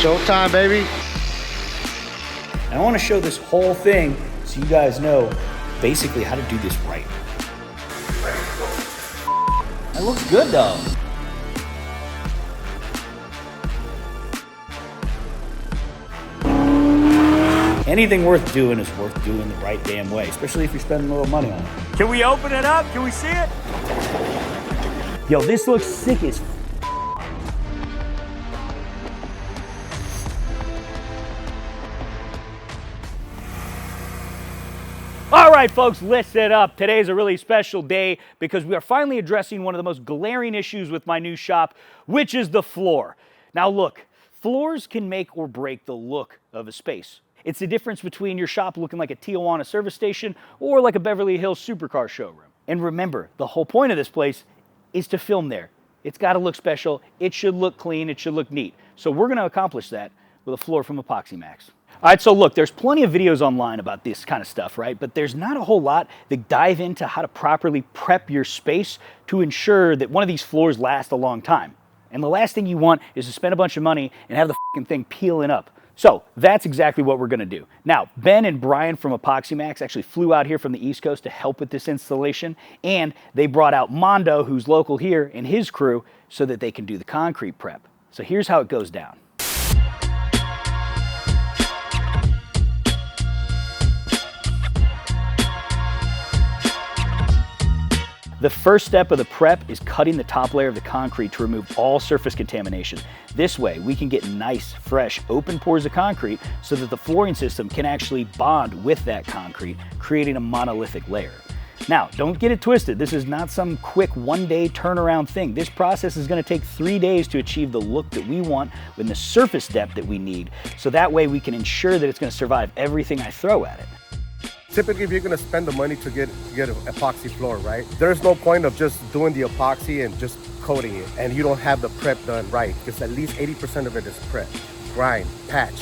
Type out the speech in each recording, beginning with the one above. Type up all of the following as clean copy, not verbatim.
Showtime, baby. And I want to show this whole thing so you guys know basically how to do this right. That looks good though. Anything worth doing is worth doing the right damn way, especially if you're spending a little money on it. Can we open it up? Can we see it? Yo, this looks sick as All right, folks, listen up. Today is a really special day because we are finally addressing one of the most glaring issues with my new shop, which is the floor. Now look, floors can make or break the look of a space. It's the difference between your shop looking like a Tijuana service station or like a Beverly Hills supercar showroom. And remember, the whole point of this place is to film there. It's got to look special. It should look clean. It should look neat. So we're going to accomplish that with a floor from Epoxy Max. All right, so look, there's plenty of videos online about this kind of stuff, right? But there's not a whole lot that dive into how to properly prep your space to ensure that one of these floors lasts a long time. And the last thing you want is to spend a bunch of money and have the fucking thing peeling up. So that's exactly what we're gonna do. Now, Ben and Brian from Epoxy Max actually flew out here from the East Coast to help with this installation, and they brought out Mondo, who's local here, and his crew so that they can do the concrete prep. So here's how it goes down. The first step of the prep is cutting the top layer of the concrete to remove all surface contamination. This way, we can get nice, fresh, open pores of concrete so that the flooring system can actually bond with that concrete, creating a monolithic layer. Now, don't get it twisted. This is not some quick one-day turnaround thing. This process is gonna take 3 days to achieve the look that we want with the surface depth that we need, so that way we can ensure that it's gonna survive everything I throw at it. Typically, if you're gonna spend the money to get an epoxy floor, right? There's no point of just doing the epoxy and just coating it, and you don't have the prep done right, because at least 80% of it is prep, grind, patch,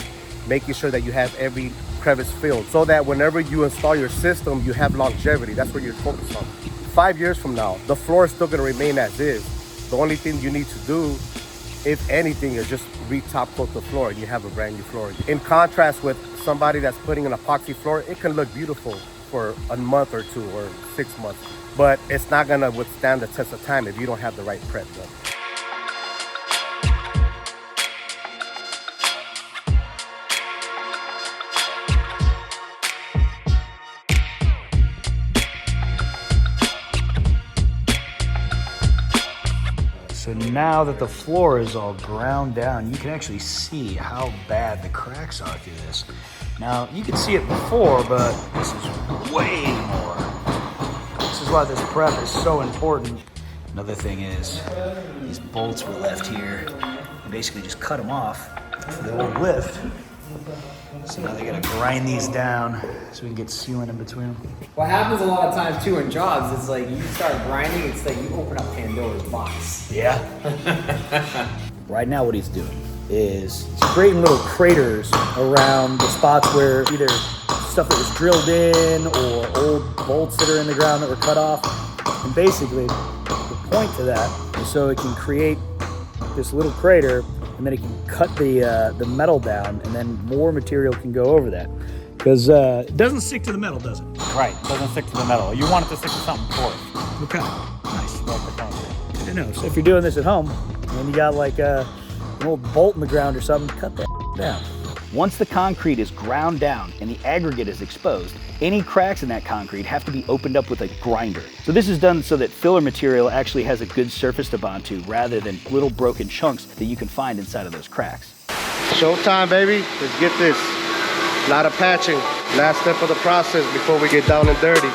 making sure that you have every crevice filled, so that whenever you install your system, you have longevity. That's what you're focused on. 5 years from now, the floor is still gonna remain as is. The only thing you need to do, if anything, is just re-top coat the floor and you have a brand new floor. In contrast with somebody that's putting an epoxy floor, it can look beautiful for a month or 2 or 6 months, but it's not gonna withstand the test of time if you don't have the right prep done. So now that the floor is all ground down, you can actually see how bad the cracks are through this. Now, you could see it before, but this is way more. This is why this prep is so important. Another thing is, these bolts were left here. You basically just cut them off for the old lift. So now they gotta grind these down so we can get sealant in between them. What happens a lot of times too in jobs, it's like you start grinding, it's like you open up Pandora's box. Yeah. Right now what he's doing is he's creating little craters around the spots where either stuff that was drilled in or old bolts that are in the ground that were cut off. And basically, the point to that is so it can create this little crater, and then it can cut the metal down, and then more material can go over that. Because it doesn't stick to the metal, does it? Right, it doesn't stick to the metal. You want it to stick to something porous. Okay, nice. Like the concrete. I know, so if you're doing this at home, and you got like an old bolt in the ground or something, cut that down. Once the concrete is ground down and the aggregate is exposed, any cracks in that concrete have to be opened up with a grinder. So this is done so that filler material actually has a good surface to bond to, rather than little broken chunks that you can find inside of those cracks. Showtime, baby. Let's get this. A lot of patching. Last step of the process before we get down and dirty.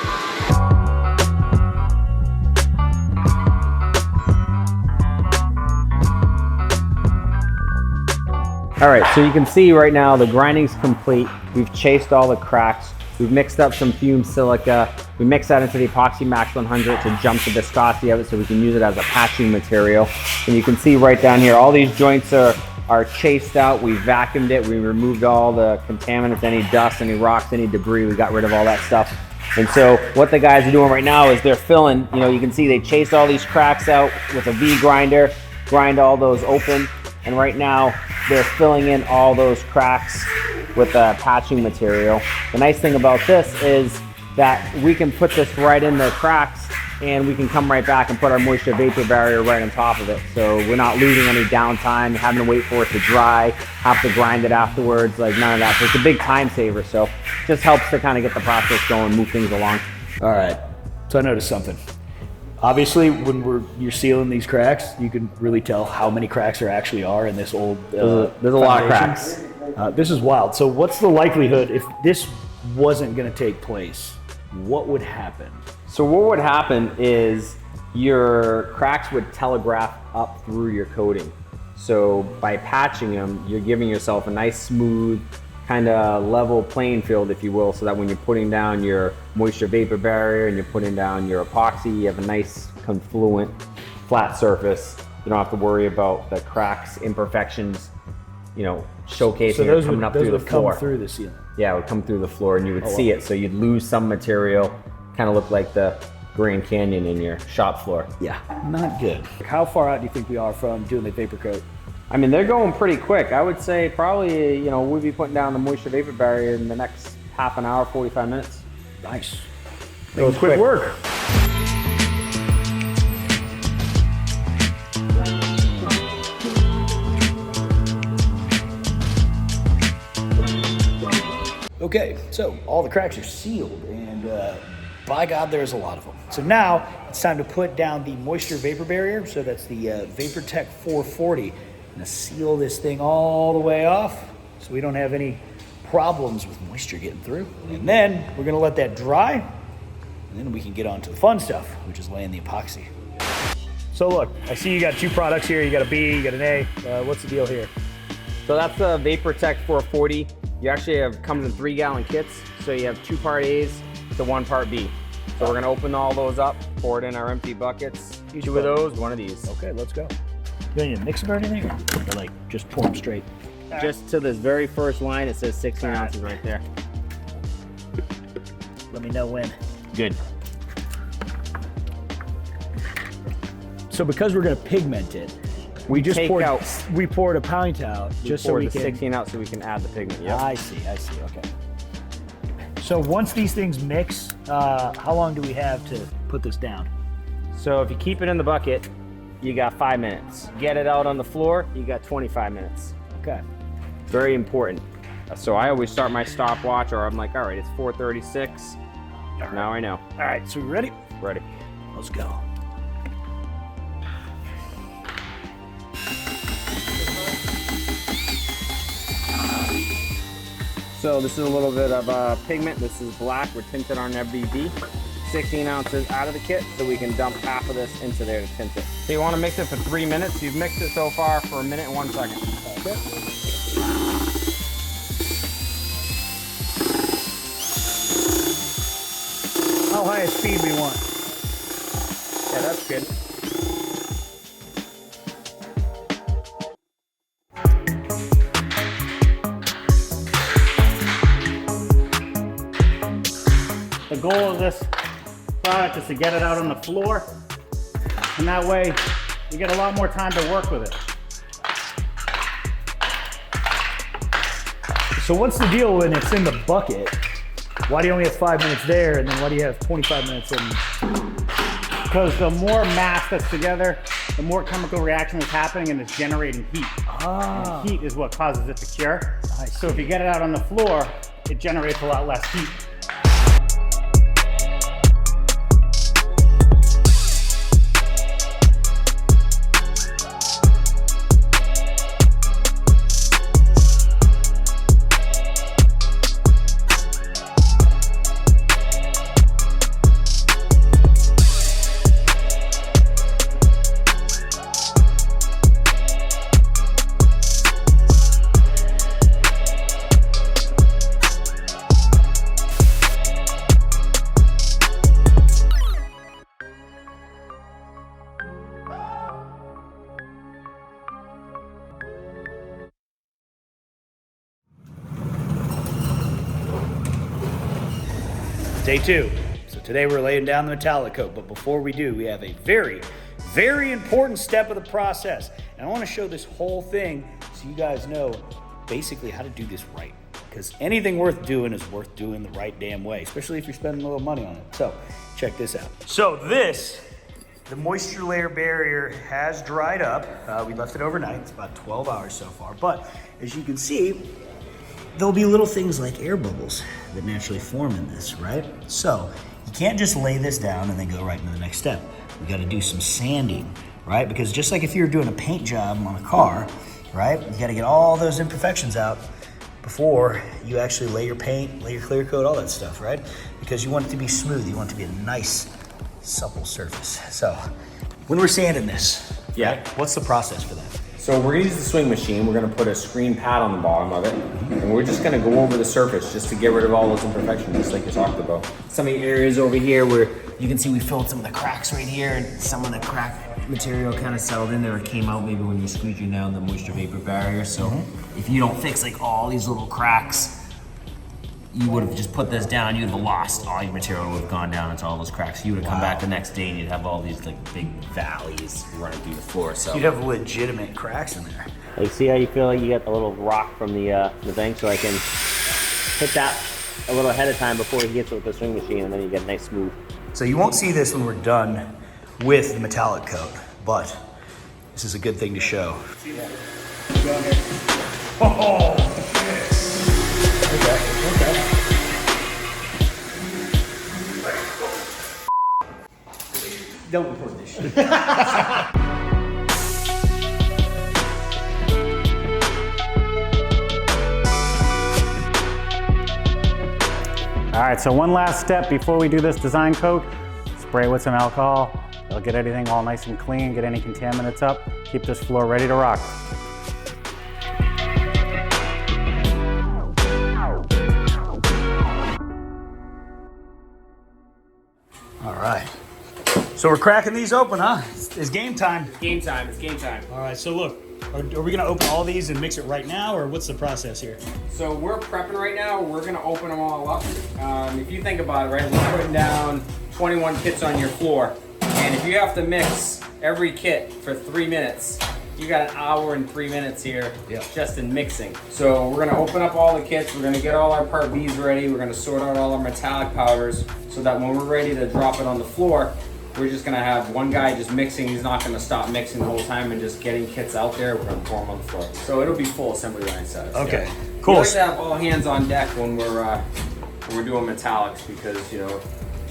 All right, so you can see right now the grinding's complete. We've chased all the cracks. We've mixed up some fumed silica. We mix that into the Epoxy Max 100 to jump the viscosity of it so we can use it as a patching material. And you can see right down here, all these joints are chased out. We vacuumed it. We removed all the contaminants, any dust, any rocks, any debris. We got rid of all that stuff. And so what the guys are doing right now is they're filling, you can see they chased all these cracks out with a V grinder, grind all those open. And right now, they're filling in all those cracks with patching material. The nice thing about this is that we can put this right in the cracks and we can come right back and put our moisture vapor barrier right on top of it. So we're not losing any downtime, having to wait for it to dry, have to grind it afterwards, like none of that. So it's a big time saver. So it just helps to kind of get the process going, move things along. All right, so I noticed something. Obviously, when you're sealing these cracks, you can really tell how many cracks there actually are in this old There's a lot of cracks. This is wild. So what's the likelihood if this wasn't gonna take place, what would happen? So what would happen is your cracks would telegraph up through your coating. So by patching them, you're giving yourself a nice smooth, kind of level playing field, if you will, so that when you're putting down your moisture vapor barrier and you're putting down your epoxy, you have a nice confluent, flat surface. You don't have to worry about the cracks, imperfections, you know, showcasing So those or coming would, up those through the would come floor. through the ceiling. Yeah, it would come through the floor and you would Oh, see wow. it. So you'd lose some material, kind of look like the Grand Canyon in your shop floor. Yeah, not good. How far out do you think we are from doing the vapor coat? I mean, they're going pretty quick. I would say probably, you know, we'll be putting down the moisture vapor barrier in the next half an hour, 45 minutes. Nice. So it's Quick quick work. Okay, so all the cracks are sealed, and by God, there's a lot of them. So now it's time to put down the moisture vapor barrier. So that's the VaporTech 440. I'm gonna seal this thing all the way off so we don't have any problems with moisture getting through. And then we're gonna let that dry, and then we can get on to the fun stuff, which is laying the epoxy. So look, I see you got two products here. You got a B, you got an A. What's the deal here? So that's the VaporTech 440. You actually have, comes in 3-gallon kits. So you have 2 part A's to 1 part B. So we're gonna open all those up, pour it in our empty buckets. Each 2 of bucket. those, 1 of these. Okay, let's go. You need to mix them or anything, or like just pour them straight? Just to this very first line, it says 16 ounces right there. Let me know when. Good. So because we're gonna pigment it, we just take poured, out- we poured a pint out just so Pour we the can. 16 out so we can add the pigment. Yep. I see, okay. So once these things mix, how long do we have to put this down? So if you keep it in the bucket, you got 5 minutes. Get it out on the floor, you got 25 minutes. Okay. Very important. So I always start my stopwatch, or I'm like, all right, it's 4:36. Now I know. All right, so we ready? Ready. Let's go. So this is a little bit of pigment. This is black. We're tinted on FBB. 16 ounces out of the kit, so we can dump half of this into there to tint it. So you want to mix it for 3 minutes. You've mixed it so far for 1 minute and 1 second. Okay. How high a speed we want? Yeah, that's good. The goal of this product is to get it out on the floor, and that way you get a lot more time to work with it. So what's the deal when it's in the bucket? Why do you only have 5 minutes there, and then why do you have 25 minutes in? Because the more mass that's together, the more chemical reaction is happening and it's generating heat. Ah. And heat is what causes it to cure. I So if you get it out on the floor, it generates a lot less heat. Day 2. So today we're laying down the metallic coat, but before we do, we have a very, Very important step of the process. And I want to show this whole thing so you guys know basically how to do this right. Because anything worth doing is worth doing the right damn way, especially if you're spending a little money on it. So check this out. So the moisture layer barrier has dried up. We left it overnight. It's about 12 hours so far. But as you can see, there'll be little things like air bubbles that naturally form in this, right? So you can't just lay this down and then go right into the next step. We got to do some sanding, right? Because just like if you're doing a paint job on a car, right? You got to get all those imperfections out before you actually lay your paint, lay your clear coat, all that stuff, right? Because you want it to be smooth. You want it to be a nice, supple surface. So when we're sanding this, right, what's the process for that? So we're gonna use the swing machine. We're gonna put a screen pad on the bottom of it, and we're just gonna go over the surface just to get rid of all those imperfections, just like you talked about. Some of the areas over here where you can see we filled some of the cracks right here, and some of the crack material kind of settled in there. It came out maybe when you're squeegee down the moisture vapor barrier. So if you don't fix like all these little cracks, you would have just put this down, you'd have lost all your material, would have gone down into all those cracks. You would have come back the next day and you'd have all these like big valleys running through the floor. So You'd have legitimate cracks in there. like, see how you feel like you got the little rock from the thing, so I can hit that a little ahead of time before he hits it with the swing machine, and then you get a nice smooth. So you won't see this when we're done with the metallic coat, but this is a good thing to show. Oh, okay. Don't record this shit. All right, so one last step before we do this design coat, spray it with some alcohol. It'll get everything all nice and clean, get any contaminants up, keep this floor ready to rock. All right. So we're cracking these open, huh? It's game time. Game time. It's game time. All right, so look, are we gonna open all these and mix it right now, or what's the process here? So we're prepping right now. We're gonna open them all up. If you think about it, right, we're putting down 21 kits on your floor, and if you have to mix every kit for 3 minutes, you got an hour and 3 minutes here just in mixing. So we're gonna open up all the kits. We're gonna get all our Part Bs ready. We're gonna sort out all our metallic powders so that when we're ready to drop it on the floor, we're just gonna have one guy just mixing. He's not gonna stop mixing the whole time and just getting kits out there. We're gonna pour them on the floor. So it'll be full assembly line size. Okay, Yeah. cool. We like to have all hands on deck when we're doing metallics, because you know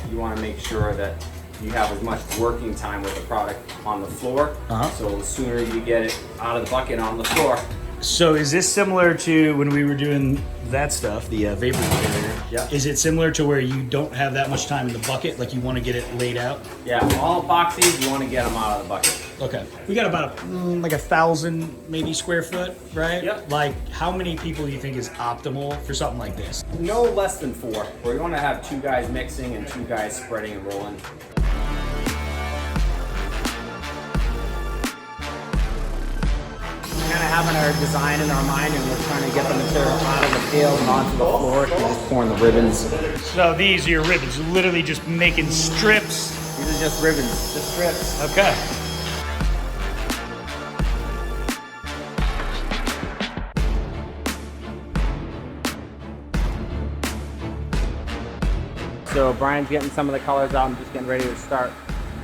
you want to make sure that you have as much working time with the product on the floor. So the sooner you get it out of the bucket on the floor. So is this similar to when we were doing that stuff, the vapor barrier? Yeah. Is it similar to where you don't have that much time in the bucket, like you want to get it laid out? Yeah, all epoxies, you want to get them out of the bucket. Okay. We got about like 1,000 maybe square foot, right? Yep. Like how many people do you think is optimal for something like this? No less than 4. We're going to have 2 guys mixing and 2 guys spreading and rolling. Kind of having our design in our mind, and we're trying to get the material out of the field and onto the floor. We're just pouring the ribbons. So these are your ribbons. You're literally just making strips. These are just ribbons, just strips. Okay. So Brian's getting some of the colors out and just getting ready to start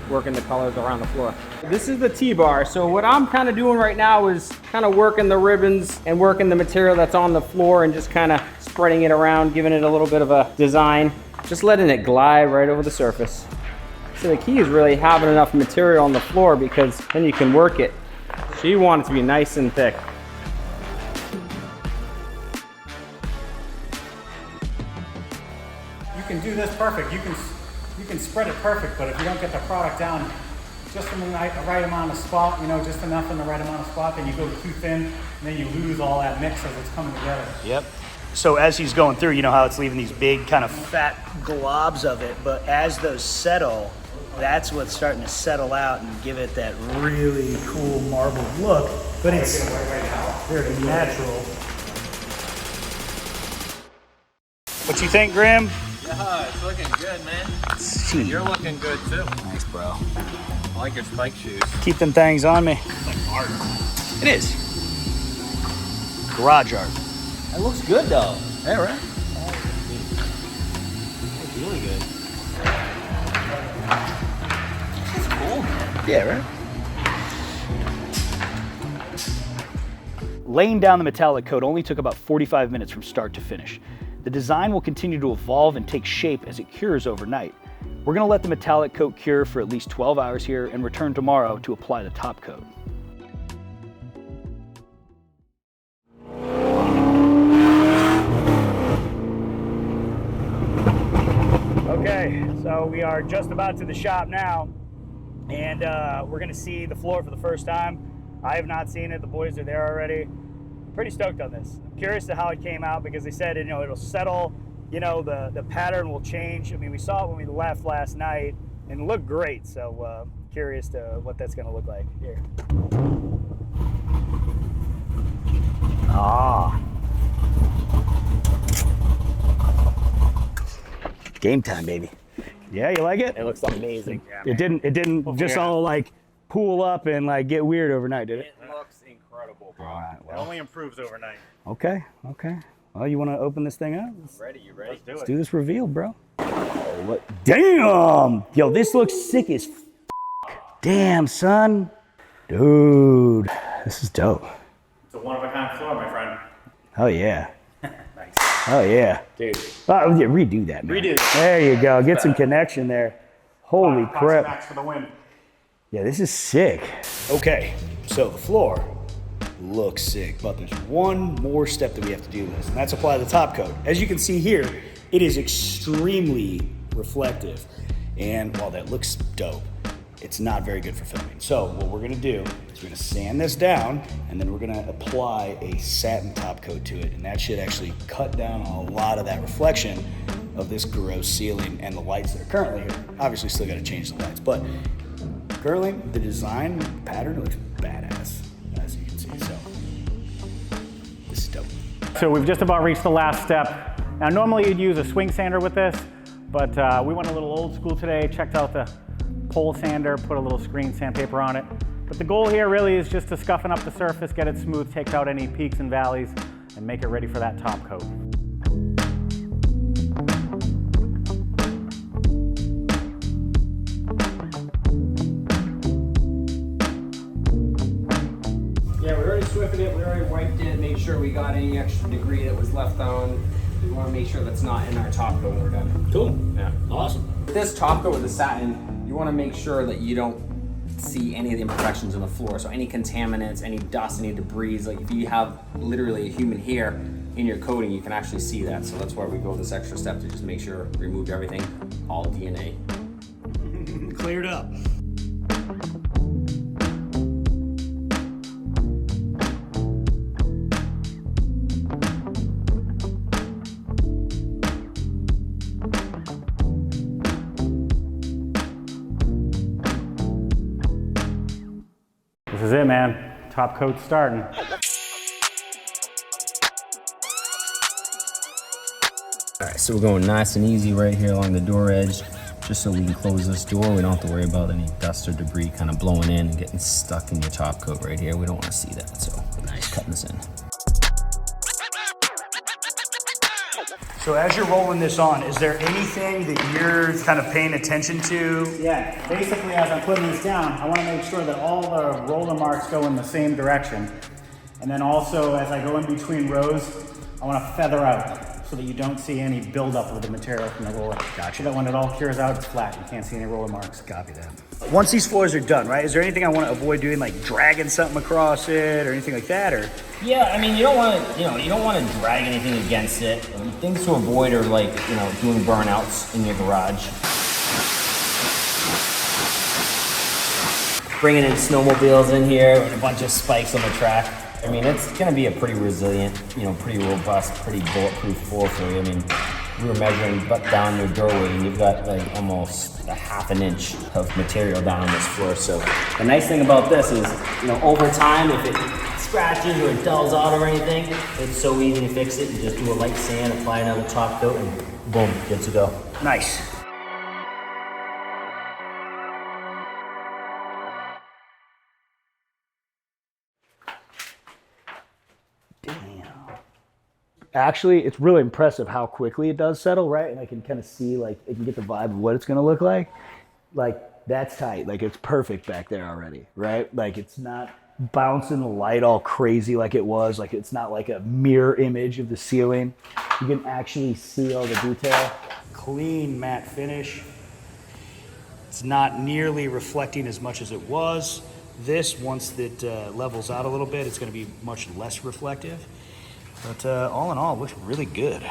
working the colors around the floor. This is the T-bar. So what I'm kind of doing right now is kind of working the ribbons and working the material that's on the floor and just kind of spreading it around, giving it a little bit of a design, just letting it glide right over the surface. So the key is really having enough material on the floor, because then you can work it. So you want it to be nice and thick. You can do this perfect. You can spread it perfect, but if you don't get the product down just in the right amount of spot, you know, just enough in the right amount of spot, then you go too thin, and then you lose all that mix as it's coming together. Yep. So as he's going through, you know how it's leaving these big kind of fat globs of it, but as those settle, that's what's starting to settle out and give it that really cool marble look, but it's very natural. What you think, Graham? Yeah, it's looking good, man. You're looking good too. Nice, bro. I like your spike shoes. Keep them things on me. It's like art. It is. Garage art. It looks good though. Yeah, right? It's really good. It's cool, man. Yeah, right? Laying down the metallic coat only took about 45 minutes from start to finish. The design will continue to evolve and take shape as it cures overnight. We're gonna let the metallic coat cure for at least 12 hours here and return tomorrow to apply the top coat. Okay, so we are just about to the shop now, and we're gonna see the floor for the first time. I have not seen it, the boys are there already. Pretty stoked on this. I'm curious to how it came out because they said, you know, it'll settle, you know, the pattern will change. I mean, we saw it when we left last night and it looked great. So curious to what that's gonna look like here. Ah. Game time, baby. Yeah, you like it? It looks amazing. It didn't just all like pool up and like get weird overnight, did it? It looks incredible, bro. All right, It well, only improves overnight. okay. Well, you want to open this thing up? Ready? You ready? Let's do this reveal, bro. Oh, what? Damn! Yo, this looks sick as f***. Damn, son. Dude, this is dope. It's a one-of-a-kind floor, my friend. Oh, yeah. Nice. Oh, yeah. Dude. Oh, yeah, redo that, man. Redo. There you go. Get some connection there. Holy Epoxy crap. Max for the win. Yeah, this is sick. Okay, so the floor looks sick, but there's one more step that we have to do this, and that's apply the top coat. As you can see here, it is extremely reflective, and while that looks dope, it's not very good for filming. So what we're gonna do is we're gonna sand this down, and then we're gonna apply a satin top coat to it, and that should actually cut down a lot of that reflection of this gross ceiling and the lights that are currently here. Obviously still gotta change the lights, but currently the design pattern looks badass, as you can see, so this is dope. So we've just about reached the last step. Now normally you'd use a swing sander with this, but we went a little old school today, checked out the pole sander, put a little screen sandpaper on it. But the goal here really is just to scuffen up the surface, get it smooth, take out any peaks and valleys, and make it ready for that top coat. Yeah, we already swifted it, we already wiped it, made sure we got any extra debris that was left on. We want to make sure that's not in our top coat when we're done. Cool. Yeah. Awesome. With this top coat with the satin, you want to make sure that you don't see any of the imperfections on the floor. So any contaminants, any dust, any debris, like if you have literally a human hair in your coating, you can actually see that. So that's why we go this extra step to just make sure, remove everything, all DNA. Cleared up. This is it, man. Top coat's starting. All right, so we're going nice and easy right here along the door edge, just so we can close this door. We don't have to worry about any dust or debris kind of blowing in and getting stuck in your top coat right here. We don't want to see that, so nice cutting this in. So as you're rolling this on, is there anything that you're kind of paying attention to? Yeah, basically as I'm putting this down, I want to make sure that all the roller marks go in the same direction. And then also as I go in between rows, I want to feather out so that you don't see any buildup of the material from the roller. Gotcha. So that when it all cures out, it's flat. You can't see any roller marks. Copy that. Once these floors are done, right, is there anything I want to avoid doing, like dragging something across it or anything like that, or? Yeah, I mean, you don't want to, you don't want to drag anything against it. Things to avoid are like, doing burnouts in your garage. Bringing in snowmobiles in here with a bunch of spikes on the track. I mean, it's going to be a pretty resilient, pretty robust, pretty bulletproof floor for you. I mean, we were measuring down your doorway and you've got like almost a half an inch of material down on this floor. So the nice thing about this is, over time, if it scratches or it dulls out or anything, it's so easy to fix it. You just do a light sand, apply another top coat, and boom, good to go. Nice. actually, it's really impressive how quickly it does settle, right? And I can kind of see, like, I can get the vibe of what it's gonna look like. Like, that's tight. Like, it's perfect back there already, right? Like, it's not bouncing the light all crazy like it was. Like, it's not like a mirror image of the ceiling. You can actually see all the detail. Clean matte finish. It's not nearly reflecting as much as it was. This, once it levels out a little bit, it's gonna be much less reflective. But all in all, it looks really good.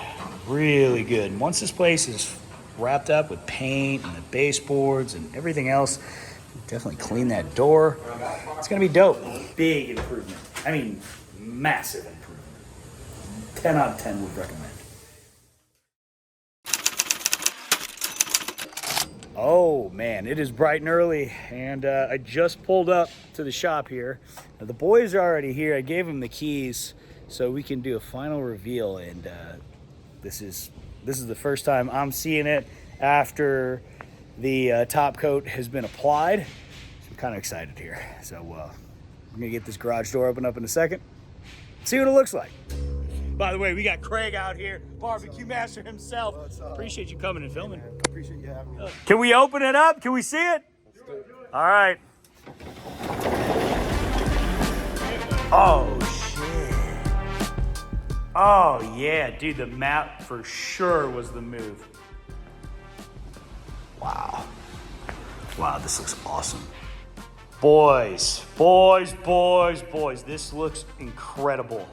Really good. And once this place is wrapped up with paint and the baseboards and everything else, definitely clean that door. It's gonna be dope. Big improvement. I mean, massive improvement. 10 out of 10 would recommend. Oh man, it is bright and early, and I just pulled up to the shop here. Now, the boys are already here. I gave them the keys so we can do a final reveal, and this is the first time I'm seeing it after the top coat has been applied. So I'm kind of excited here. So I'm gonna get this garage door open up in a second, see what it looks like. By the way, we got Craig out here, barbecue master himself. Appreciate you coming and filming. Appreciate you having me. Can we open it up? Can we see it? All right. Oh, shit. Oh, yeah, dude, the map for sure was the move. Wow. Wow, this looks awesome. Boys, this looks incredible.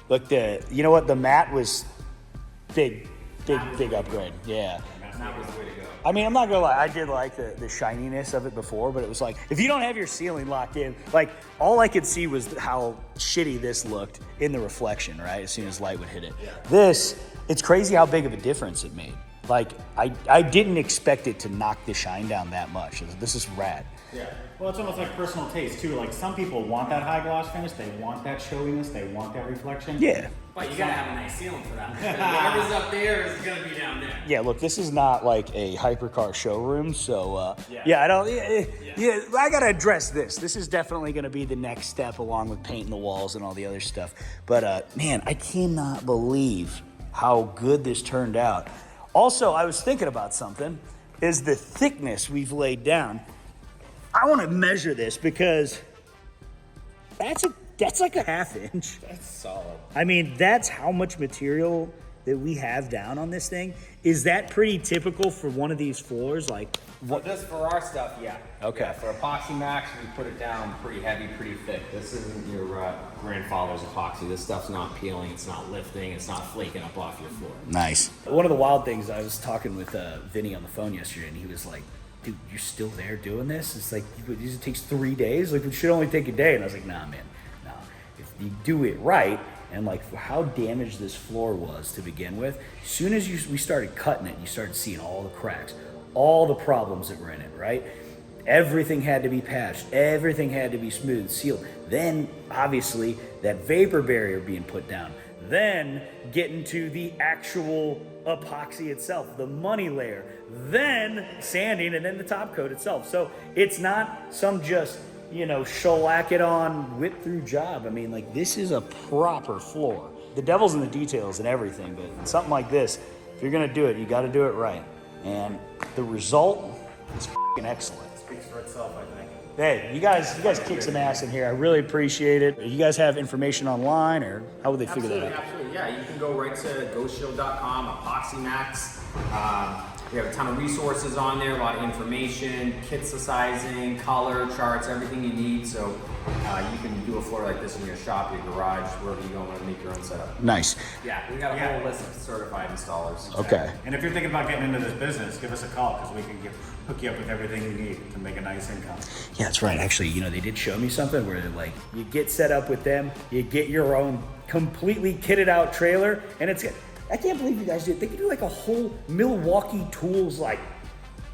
Look, you know what? The mat was big upgrade. Yeah. That was the way to go. I mean, I'm not gonna lie, I did like the shininess of it before, but it was like, if you don't have your ceiling locked in, like, all I could see was how shitty this looked in the reflection, right? As soon as light would hit it. Yeah. This, it's crazy how big of a difference it made. Like, I didn't expect it to knock the shine down that much. This is rad. Yeah. Well, it's almost like personal taste too. Like, some people want that high gloss finish, they want that showiness, they want that reflection. Yeah. But you gotta have a nice ceiling for that. Whatever's up there is gonna be down there. Yeah, look, this is not like a hypercar showroom, so yeah, I gotta address this. This is definitely gonna be the next step, along with painting the walls and all the other stuff. But man, I cannot believe how good this turned out. Also, I was thinking about something, is the thickness we've laid down. I want to measure this because that's like a half inch. That's solid. I mean, that's how much material that we have down on this thing. Is that pretty typical for one of these floors? Like, what? This for our stuff, yeah. Okay. Yeah, for Epoxy Max, we put it down pretty heavy, pretty thick. This isn't your grandfather's epoxy. This stuff's not peeling, it's not lifting, it's not flaking up off your floor. Nice. One of the wild things, I was talking with Vinny on the phone yesterday, and he was like, dude, you're still there doing this? It's like, it takes 3 days? Like, it should only take a day. And I was like, nah, man, no. If you do it right, and like how damaged this floor was to begin with, as soon as we started cutting it, you started seeing all the cracks, all the problems that were in it, right? Everything had to be patched. Everything had to be smooth, sealed. Then, obviously, that vapor barrier being put down. Then getting to the actual epoxy itself, the money layer, then sanding, and then the top coat itself. So it's not some just, shellac it on, whip through job. I mean, like, this is a proper floor. The devil's in the details and everything, but in something like this, if you're gonna do it, you gotta do it right. And the result is f***ing excellent. It speaks for itself, I think. Hey, you guys kick some ass in here. I really appreciate it. You guys have information online, or how would they figure that out? Absolutely, yeah. You can go right to ghostshield.com, Epoxy Max. We have a ton of resources on there, a lot of information, kit sizing, color charts, everything you need. So you can do a floor like this in your shop, your garage, wherever you go and make your own setup. Nice. Yeah, we got a whole list of certified installers. Okay. And if you're thinking about getting into this business, give us a call, because we can hook you up with everything you need to make a nice income. Yeah, that's right. Actually, they did show me something where like you get set up with them, you get your own completely kitted out trailer, and it's good. I can't believe you guys did. They could do like a whole Milwaukee Tools like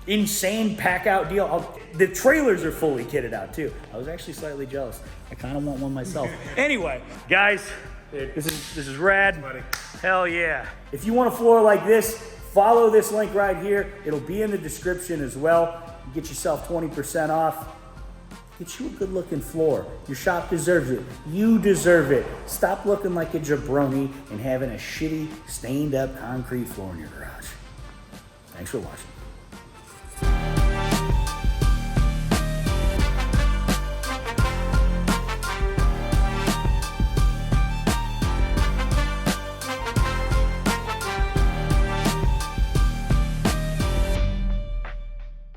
insane pack out deal. The trailers are fully kitted out too. I was actually slightly jealous. I kind of want one myself. Anyway, guys, this is rad. Hell yeah. If you want a floor like this, follow this link right here. It'll be in the description as well. You get yourself 20% off. Get you a good looking floor. Your shop deserves it. You deserve it. Stop looking like a jabroni and having a shitty stained up concrete floor in your garage. Thanks for watching.